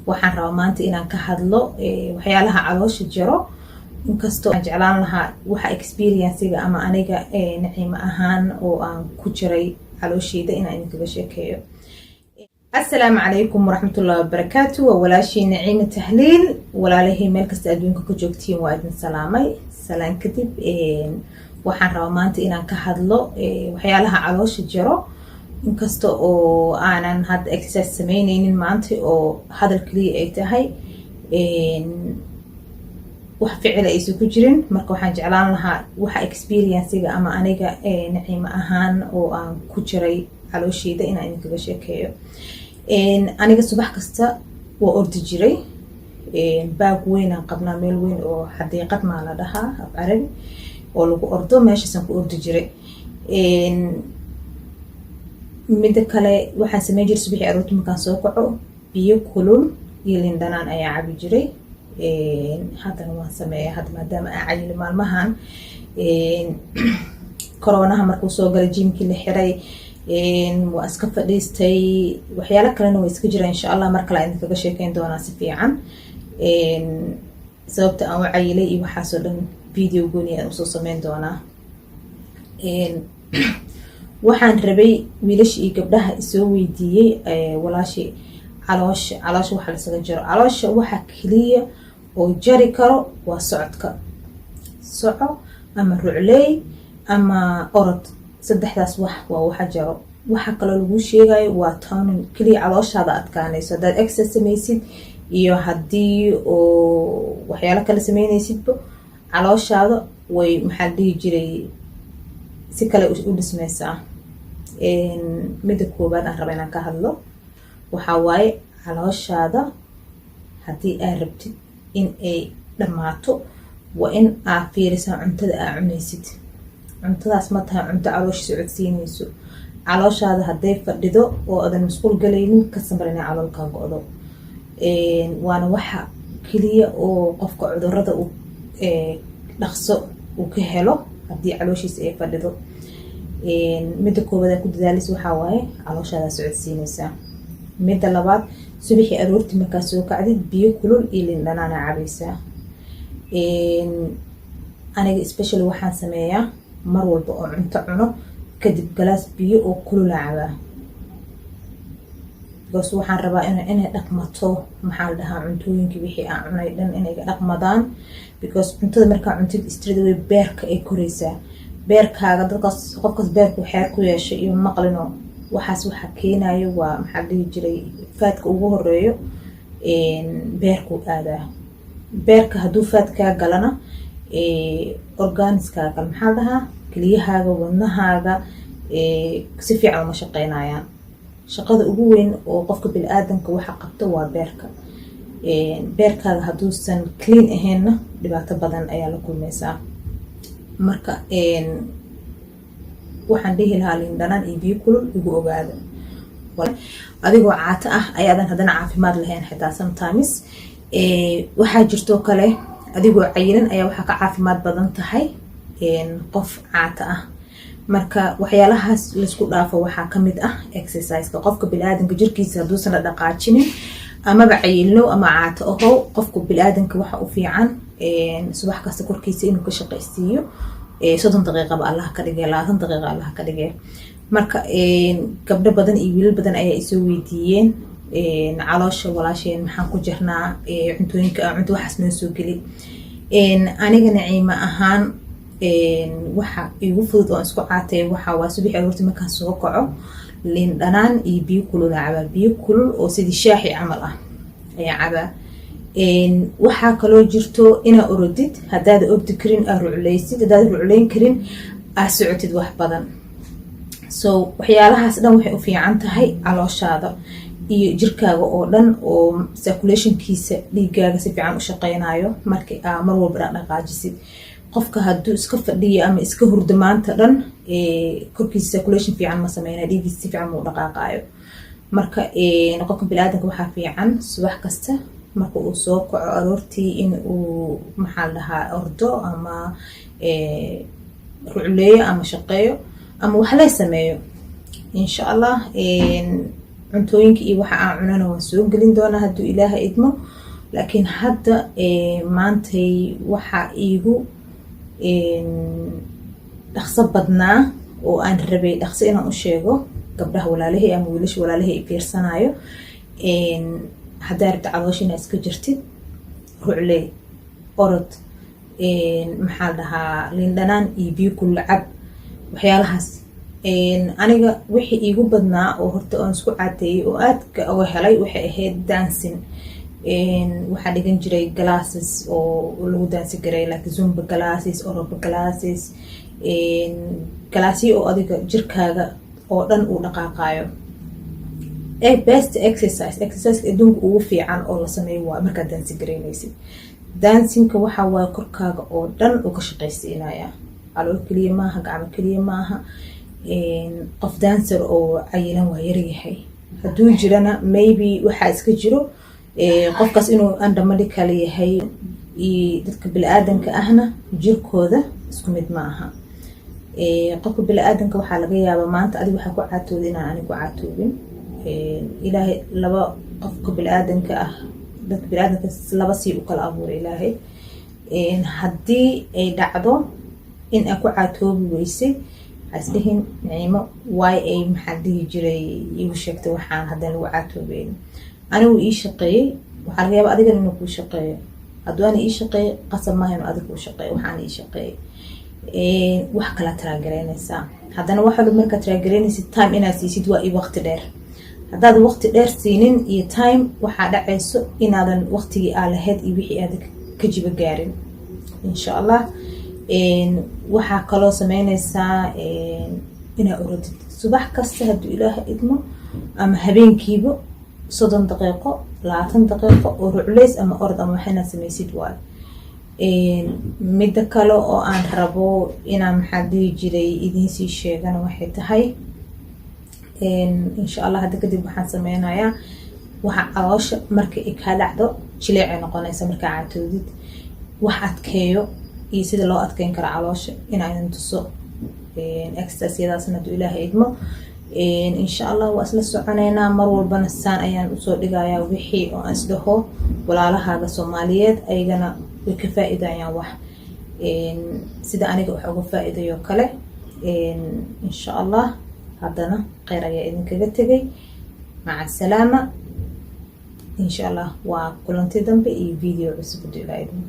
waxaan rabaa maanta inaan ka hadlo waxyaalaha caloosha jiro inkastoo aan jeclaan lahaa waxa experience-iga ama aniga naciimo ahaan oo aan ku jiray calooshayda inaan idinkaga sheekeeyo. السلام عليكم ورحمة الله وبركاته وولاشي نعيمة تهليل ولا ميل كست أدوينكو كجوكتين وأدن سلامي سلام كتب waxaan rabaa maanta inaan ka hadlo waxyaalaha caloosha jiro inkastoo oo aanan had exercise sameynaynin maanta oo hadal kaliya ay tahay wax ficil ay ku jirin marka waxaan jeclaan lahaa waxa experience-iga ama aniga naciimo ahaan oo aan ku jiray calooshayda inaan idinkaga sheekeeyo. aniga subax kasta waa ordi jiray baag weyn aan qabnaa meel weyn oo xadiiqad maa la dhahaa af carabi oo lagu ordo meeshaasaan ku ordi jiray. midda kale waxaan sameyn jiray subaxii aroortii markaan soo kaco biyo kulul iyo liin dhanaan ayaa cabi jiray. haddana waan sameeyaa hadda maadaama aan cayili maalmahan koronaha markuu soo galay jiimkii la xiray waa iska fadhiistay waxyaalo kalena way iska jiraan insha Allah mar kale aan idinkaga sheekeyn doonaa si fiican sababta aan u cayilay iyo waxaasoo dhan video gooni aan usoo sameyn doonaa. waxaan rabay wiilasha iyo gabdhaha isoo weydiiyey walaashi caloosha waxa la isaga jiro caloosha waxa kaliya oo jari karo waa soco ama rucley ama orod saddexdaas wax waa waxa jiro waxa kale lagu sheegayo waa tonin kaliya calooshaada adkaanayso hadaad exercise samaysid iyo haddii oo waxyaalo kale sameynaysidba calooshaada way maxaa dhihi jiray si kale u dhismaysaa. midda koobaad aan raba inaan ka hadlo waxaa waaye calooshaada haddii aad rabtid in ay dhammaato waa in aad fiirisaa cuntada aad cunaysid. cuntadaas ma tahay cunto caloosha socodsiinayso calooshaada hadday fadhido oo aadan masquul galaynin ka samar inay caloolkaa go'do. waana waxa keliya oo qofka cudurrada uu dhaqso uu ka helo haddii calooshiisa ay fadhido. midda koobaad aad ku dadaalis waxaa waaye calooshaada socodsiinaysaa. midda labaad subaxii aroortii markaa soo kacdid biyo kulul iyo liin dhanaana cabaysaa. aniga especially waxaan sameeyaa mar walba oo cunto cuno kadib galaas biyo oo kulula cabaa because waxaan rabaa inay dhaqmato maxaa la dhahaa cuntooyinkii wixii aan cunay dhan inay dhaqmadaan because cuntada markaa cuntid straight away beerka ay koraysaa. beerkaaga dadkaas qofkaas beerku xeer ku yeeshay iyo maqlino waxaas waxa keenayo waa maxaa la dhihi jiray faadka ugu horeeyo beerku aadaa. beerka hadduu faadkaa galana organiskaaga maxaa la dhahaa keliyahaaga wadnahaaga si fiican uma shaqeynayaan. shaqada ugu weyn oo qofka bini'aadanka waxa qabto waa beerka. beerkaaga hadduusan clean ahaynna dhibaato badan ayaa la kulmaysaa. marka waxaan dhihi lahaa liin dhanaan iyo biyo kulul igu ogaada. adigoo caato ah ayaadan haddana caafimaad lahayn xitaa sometimes waxaa jirtoo kale adigoo cayilan ayaa waxaa ka caafimaad badan tahay qof caato ah. marka waxyaalahaas laisku dhaafo waxaa ka mid ah exercise-ka. qofka bini'aadanka jirkiisa hadduusan la dhaqaajinin amaba cayilno ama caato ahow qofka bini'aadanka waxa u fiican subax kasta korkiisa inuu ka shaqaysiiyo 30 daqiiqaba Allah ka dhigay 20 daqiiqo Allah ka dhigay. marka gabdho badan iyo wiilal badan ayaa isoo weydiiyeen caloosha walaasheen maxaan ku jirnaa cuntooyinka cunto waxaas noo soo geli. aniga naciimo ahaan waxa igu fudud oo isku caatay waxa waa subaxii aroortii markaan soo kaco liin dhanaan iyo biyo kulul cabaa. biyo kulul oo sidii shaahi camal ah ayaa cabaa. waxaa kaloo jirto inaa orodid haddaad ordi karin aad ruclaysid haddaad ruclayn karin aad socotid wax badan. so waxyaalahaas dhan waxay u fiican tahay calooshaada iyo jirkaaga oo dhan oo circulationkiisa dhiigaaga si fiican u shaqeynayo markii aad mar walba dhaqaajisid. qofka hadduu iska fadhiyo ama iska hurdo maanta dhan korkiisa circulation fiican ma sameynayo dhiiggiisa si fiican ma u dhaqaaqayo. marka qofka bini'aadanka waxaa fiican subax kasta marka uu soo kaco aroortii in uu maxaa la dhahaa ordo ama rucleeyo ama shaqeeyo ama wax la sameeyo insha Allah. cuntooyinka iyo waxa aan cunana waan soo gelin doonaa hadduu ilaaha idmo. laakiin hadda maantay waxa iigu dhaqso badnaa oo aan rabay dhaqso inaan u sheego gabdhaha walaalahay ama wiilasha walaalahay i fiirsanayo. haddaa rabta caloosha inaad iska jirtid, rucle, orod, maxaa la dhahaa lindhanaan iyo biyo kulul cab, waxyaalahaas. aniga wixii iigu badnaa oo horta aan isku caateeyey oo aadka uga helay waxay ahayd dancing. waxaa dhigan jiray classes oo lagu daansi garay like zumba classes, oroba classes, classyo oo adiga jirkaaga oo dhan uu dhaqaaqayo. best exercise adduunka ugu fiican oo la sameeyo waa markaad daansi garaynaysid. dancingka waxaa waaye korkaaga oo dhan uu ka shaqaysiinaya, calool keliya maaha, gacmo keliya maaha. qof dancer oo cayilan waa yaryahay, hadduu jirana maybe waxaa iska jiro qofkaas inuu undermedical yahay. dadka bini-aadanka ahna jirkooda isku mid ma aha. qofka bini-aadanka waxaa laga yaabaa maanta adiga waxaa ku caatooda inaan anigu caatoobin. ilaahay laba qofka bini-aadanka ah, dadka bini-aadanka laba sii u kala abuuray ilaahay. haddii ay dhacdo in aan ku caatoobi weysay, isdhihin Naciimo why ay maxaa dhihi jiray igu sheegtay waxaan haddaan lagu caatoobeyn. anigu ii shaqeeyey, waxaa laga yaabaa adigana inuu kuu shaqeeyo. hadduu ana ii shaqeey qasab maaha inuu adiga kuu shaqeeyo. waxaan ii shaqeeyey wax kala taraagaraynaysaa. haddana waxaa markaa taraagaraynaysid time inaad siisid waa ii waqti dheer. haddaad waqti dheer siinin iyo time, waxaa dhacayso inaadan waqtigii aa lahayd iyo wixii aad ka jiba gaarin. insha allah waxaa kaloo sameynaysaa inaad orodid subax kasta hadduu ilaaha idmo, ama habeenkiiba 30 daqiiqo 20 daqiiqo oo rucleys ama orod ama waxaad samaysid waay. midda kale oo aan rabo inaan maxaa dhihi jiray idiin sii sheegana waxay tahay insha allah hadda kadib waxaan sameynayaa waxa caloosha marka ay ka dhacdo jileecay noqonaysa markaa caatoodid. wax adkeeyo iyo sida loo adkeyn karo caloosha inaan tuso exercise-yadaasna hadduu ilaaha idmo. insha allah waa isla soconaynaa. mar walbana saan ayaan usoo dhigayaa wixii oo aan isdhaho walaalahaaga Soomaaliyeed ayagana way ka faa'iidayaan wax sida aniga wax uga faa'iidayo kale. insha allah haddana khayr ayaa idinkaga tegay. maca salaama. insha allah waa kulanti dambe iyo video cusub hadduu ilaaha idmo.